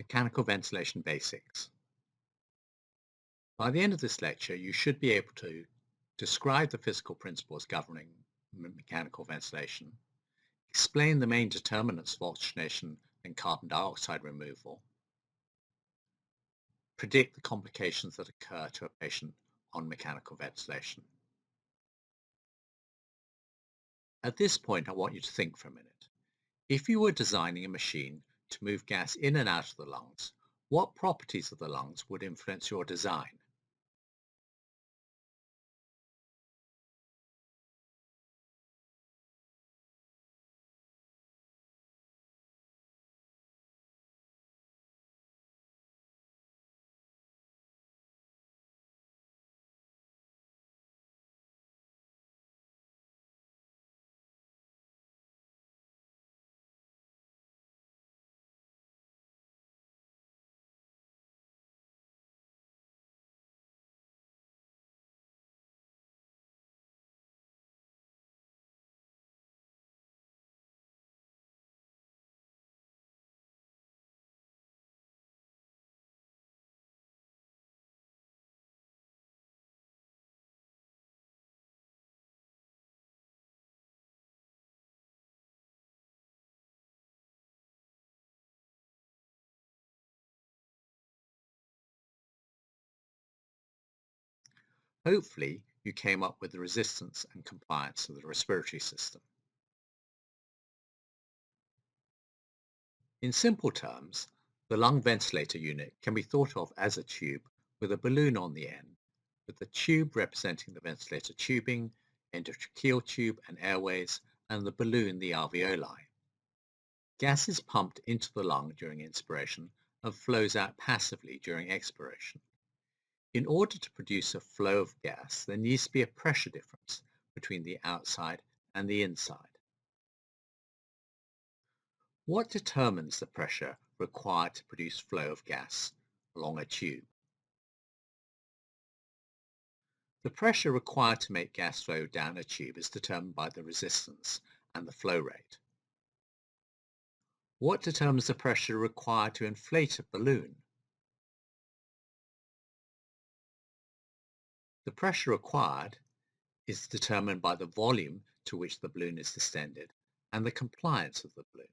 Mechanical ventilation basics. By the end of this lecture, you should be able to describe the physical principles governing mechanical ventilation, explain the main determinants of oxygenation and carbon dioxide removal, predict the complications that occur to a patient on mechanical ventilation. At this point, I want you to think for a minute. If you were designing a machine to move gas in and out of the lungs, what properties of the lungs would influence your design? Hopefully, you came up with the resistance and compliance of the respiratory system. In simple terms, the lung ventilator unit can be thought of as a tube with a balloon on the end, with the tube representing the ventilator tubing, endotracheal tube and airways, and the balloon the alveoli. Gas is pumped into the lung during inspiration and flows out passively during expiration. In order to produce a flow of gas, there needs to be a pressure difference between the outside and the inside. What determines the pressure required to produce flow of gas along a tube? The pressure required to make gas flow down a tube is determined by the resistance and the flow rate. What determines the pressure required to inflate a balloon? The pressure required is determined by the volume to which the balloon is distended and the compliance of the balloon.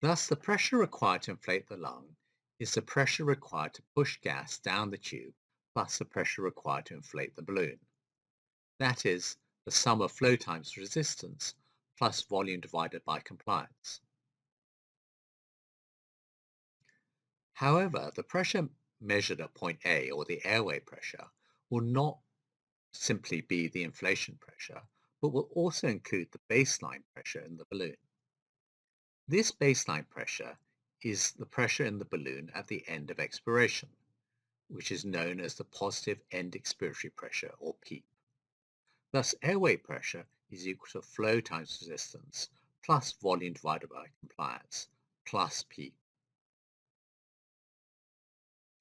Thus, the pressure required to inflate the lung is the pressure required to push gas down the tube plus the pressure required to inflate the balloon. That is, the sum of flow times resistance plus volume divided by compliance. However, the pressure measured at point A, or the airway pressure, will not simply be the inflation pressure, but will also include the baseline pressure in the balloon. This baseline pressure is the pressure in the balloon at the end of expiration, which is known as the positive end expiratory pressure, or PEEP. Thus, airway pressure is equal to flow times resistance plus volume divided by compliance plus PEEP.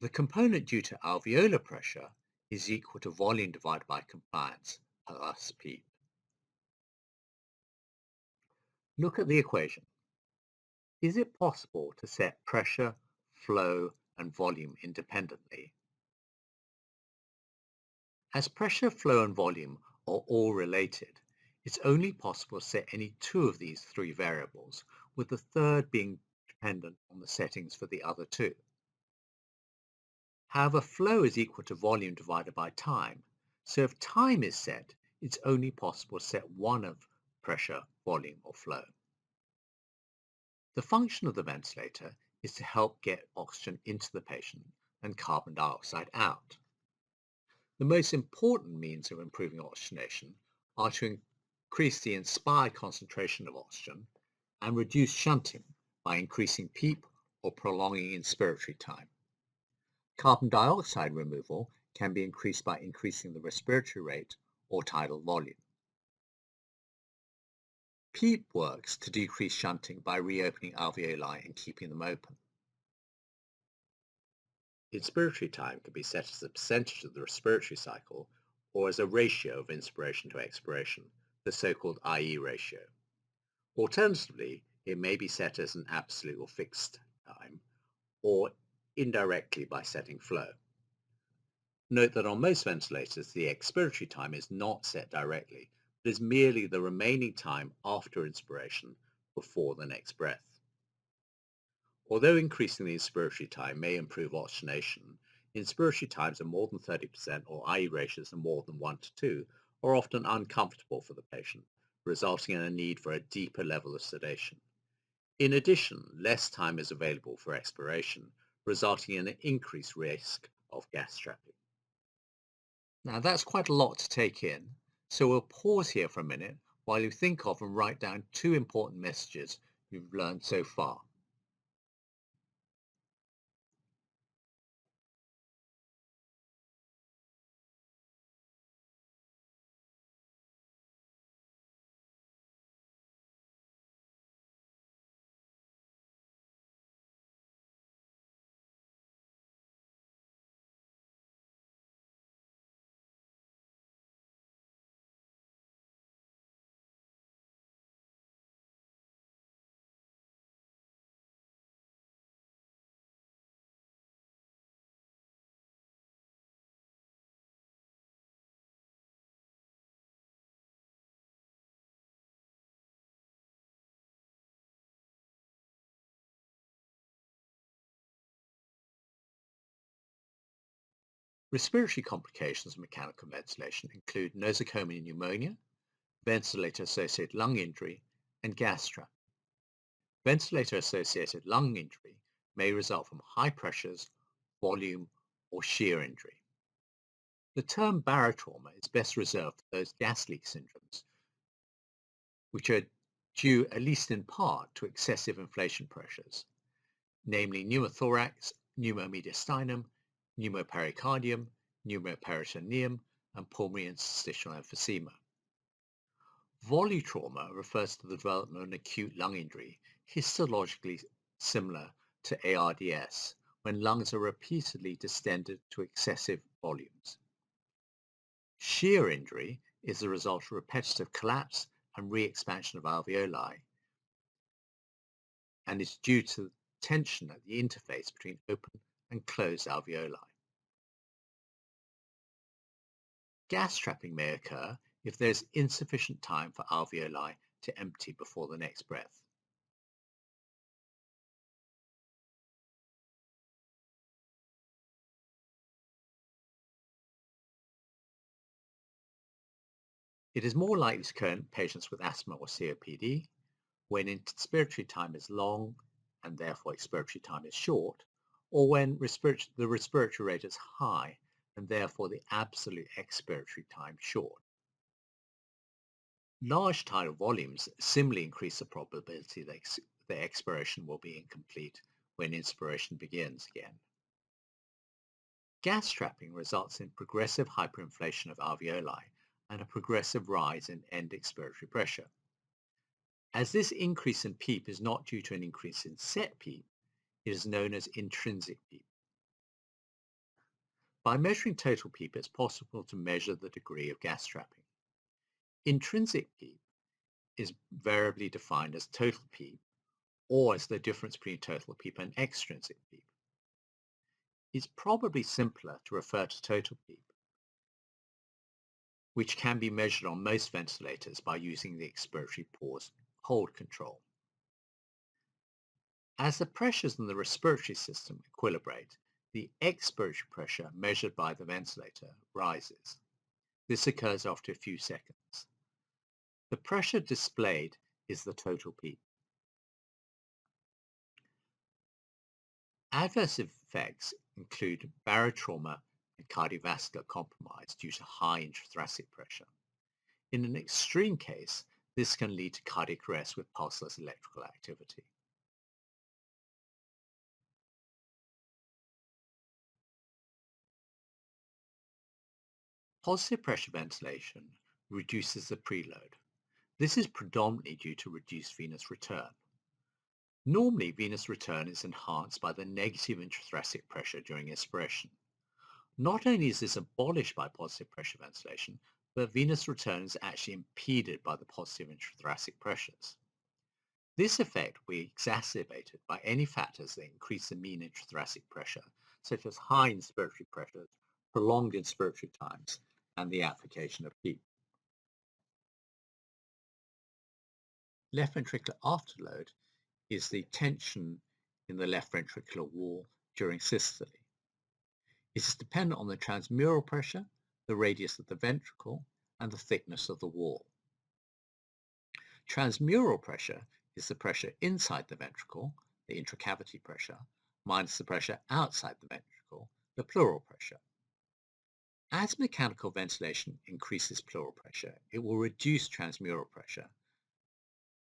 The component due to alveolar pressure is equal to volume divided by compliance plus PEEP. Look at the equation. Is it possible to set pressure, flow, and volume independently? As pressure, flow, and volume are all related, it's only possible to set any two of these three variables, with the third being dependent on the settings for the other two. However, flow is equal to volume divided by time, so if time is set, it's only possible to set one of pressure, volume, or flow. The function of the ventilator is to help get oxygen into the patient and carbon dioxide out. The most important means of improving oxygenation are to increase the inspired concentration of oxygen and reduce shunting by increasing PEEP or prolonging inspiratory time. Carbon dioxide removal can be increased by increasing the respiratory rate or tidal volume. PEEP works to decrease shunting by reopening alveoli and keeping them open. Inspiratory time can be set as a percentage of the respiratory cycle or as a ratio of inspiration to expiration, the so-called IE ratio. Alternatively, it may be set as an absolute or fixed time or indirectly by setting flow. Note that on most ventilators, the expiratory time is not set directly, but is merely the remaining time after inspiration before the next breath. Although increasing the inspiratory time may improve oxygenation, inspiratory times of more than 30% or IE ratios of more than 1 to 2 are often uncomfortable for the patient, resulting in a need for a deeper level of sedation. In addition, less time is available for expiration, resulting in an increased risk of gas trapping. Now that's quite a lot to take in, so we'll pause here for a minute while you think of and write down two important messages you've learned so far. Respiratory complications of mechanical ventilation include nosocomial pneumonia, ventilator-associated lung injury, and gas trap. Ventilator-associated lung injury may result from high pressures, volume, or shear injury. The term barotrauma is best reserved for those gas leak syndromes, which are due at least in part to excessive inflation pressures, namely pneumothorax, pneumomediastinum, pneumopericardium, pneumoperitoneum, and pulmonary interstitial emphysema. Volutrauma refers to the development of an acute lung injury, histologically similar to ARDS, when lungs are repeatedly distended to excessive volumes. Shear injury is the result of repetitive collapse and re-expansion of alveoli, and is due to tension at the interface between open and closed alveoli. Gas trapping may occur if there is insufficient time for alveoli to empty before the next breath. It is more likely to occur in patients with asthma or COPD, when inspiratory time is long and therefore expiratory time is short, or when the respiratory rate is high and therefore the absolute expiratory time short. Large tidal volumes similarly increase the probability that the expiration will be incomplete when inspiration begins again. Gas trapping results in progressive hyperinflation of alveoli and a progressive rise in end expiratory pressure. As this increase in PEEP is not due to an increase in set PEEP, it is known as intrinsic PEEP. By measuring total PEEP, it's possible to measure the degree of gas trapping. Intrinsic PEEP is variably defined as total PEEP, or as the difference between total PEEP and extrinsic PEEP. It's probably simpler to refer to total PEEP, which can be measured on most ventilators by using the expiratory pause hold control. As the pressures in the respiratory system equilibrate, the expiratory pressure measured by the ventilator rises. This occurs after a few seconds. The pressure displayed is the total PEEP. Adverse effects include barotrauma and cardiovascular compromise due to high intrathoracic pressure. In an extreme case, this can lead to cardiac arrest with pulseless electrical activity. Positive pressure ventilation reduces the preload. This is predominantly due to reduced venous return. Normally, venous return is enhanced by the negative intrathoracic pressure during inspiration. Not only is this abolished by positive pressure ventilation, but venous return is actually impeded by the positive intrathoracic pressures. This effect will be exacerbated by any factors that increase the mean intrathoracic pressure, such as high inspiratory pressures, prolonged inspiratory times, and the application of PEEP. Left ventricular afterload is the tension in the left ventricular wall during systole. It is dependent on the transmural pressure, the radius of the ventricle, and the thickness of the wall. Transmural pressure is the pressure inside the ventricle, the intracavity pressure, minus the pressure outside the ventricle, the pleural pressure. As mechanical ventilation increases pleural pressure, it will reduce transmural pressure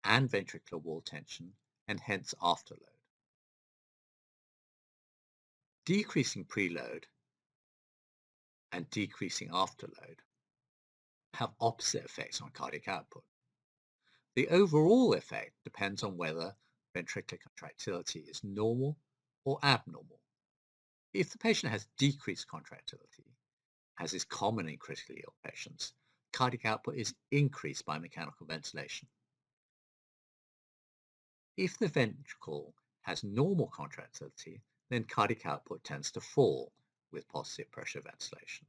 and ventricular wall tension, and hence afterload. Decreasing preload and decreasing afterload have opposite effects on cardiac output. The overall effect depends on whether ventricular contractility is normal or abnormal. If the patient has decreased contractility, as is common in critically ill patients, cardiac output is increased by mechanical ventilation. If the ventricle has normal contractility, then cardiac output tends to fall with positive pressure ventilation.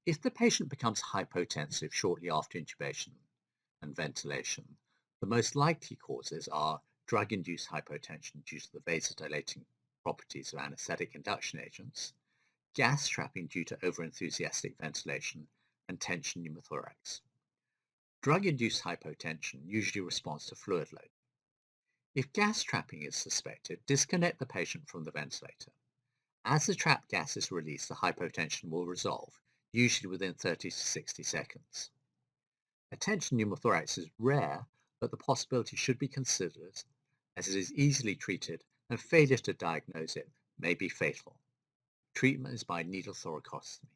If the patient becomes hypotensive shortly after intubation and ventilation, the most likely causes are drug-induced hypotension due to the vasodilating properties of anesthetic induction agents, gas trapping due to overenthusiastic ventilation, and tension pneumothorax. Drug-induced hypotension usually responds to fluid load. If gas trapping is suspected, disconnect the patient from the ventilator. As the trapped gas is released, the hypotension will resolve, usually within 30 to 60 seconds. A tension pneumothorax is rare, but the possibility should be considered as it is easily treated and failure to diagnose it may be fatal. Treatment is by needle thoracostomy.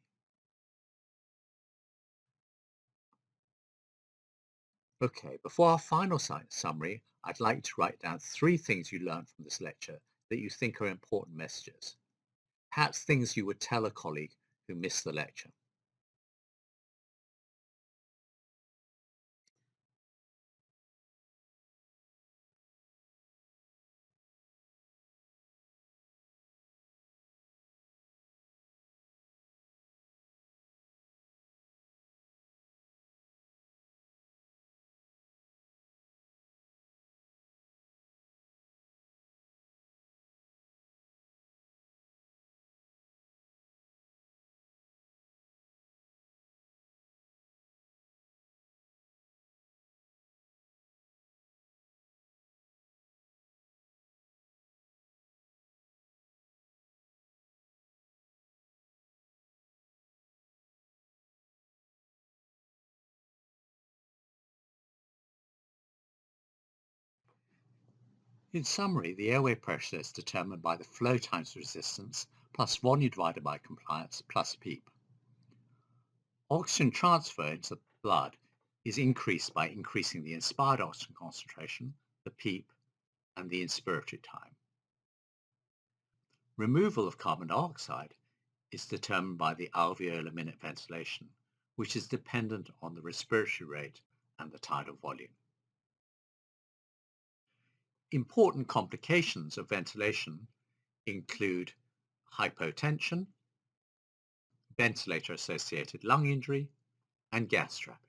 Okay, before our final summary, I'd like to write down 3 things you learned from this lecture that you think are important messages. Perhaps things you would tell a colleague who missed the lecture. In summary, the airway pressure is determined by the flow times resistance plus volume divided by compliance plus PEEP. Oxygen transfer into the blood is increased by increasing the inspired oxygen concentration, the PEEP, and the inspiratory time. Removal of carbon dioxide is determined by the alveolar minute ventilation, which is dependent on the respiratory rate and the tidal volume. Important complications of ventilation include hypotension, ventilator-associated lung injury, and gas trapping.